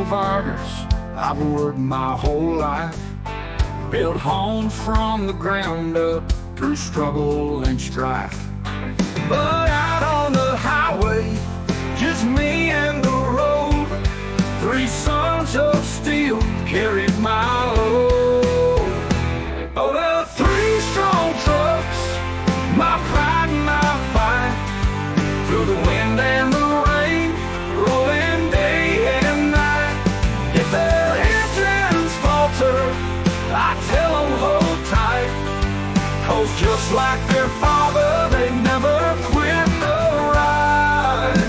survivors. I've worked my whole life, built homes from the ground up through struggle and strife. But out on the highway, just me and the road, 3 sons of steel carried my load. Oh, the 3 strong trucks, my pride and my fight, through the wind and the rain, rolling day and night. If their engines falter, I tell them hold tight, 'cause just like their father, they never quit the ride.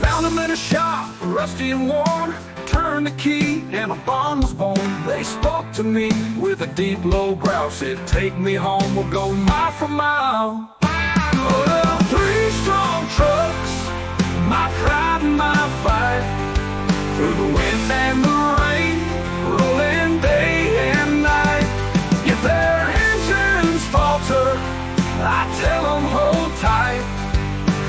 Found them in a shop, rusty and worn, turned the key and a bond was born. They spoke to me with a deep low growl, said take me home, we'll go mile for mile. Oh, the 3 strong trucks, my pride and my fight, through the wind and the rain, rolling day and night. If their engines falter, I tell them hold tight,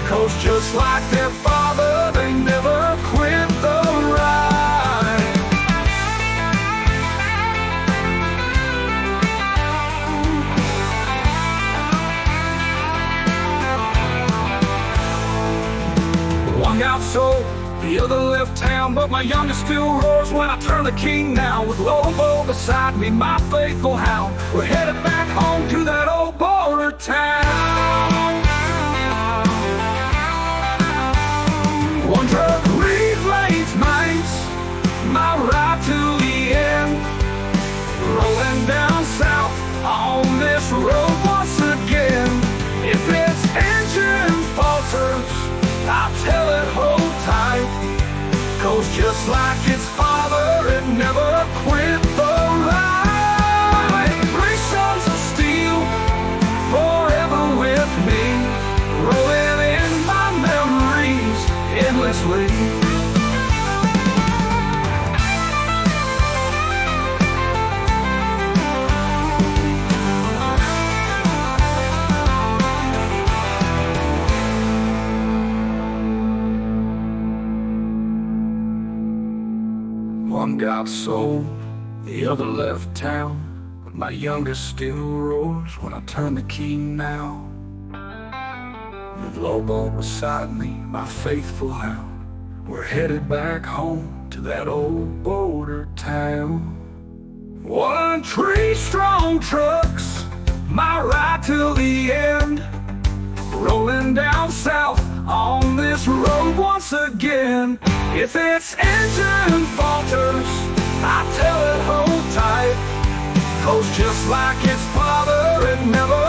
'cause just like their father, they never quit the ride. One got sold, the other left town, but my youngest still roars when I turn the key now. With Lobo beside me, my faithful hound, we're headed back home to that old border town. One truck relays mates, my ride to the end, rolling down south on this road once again. If its engine falters, I tell it hold tight, 'cause just like its father, it never quit the ride. 3 sons of steel, forever with me, rolling in my memories endlessly. One got sold, the other left town, but my youngest still roars when I turn the key now. With Lobo beside me, my faithful hound, we're headed back home to that old border town. 1 3 strong trucks, my ride till the end, rolling down south on this road once again. If its engine falters, I tell it hold tight, 'cause just like its father, it never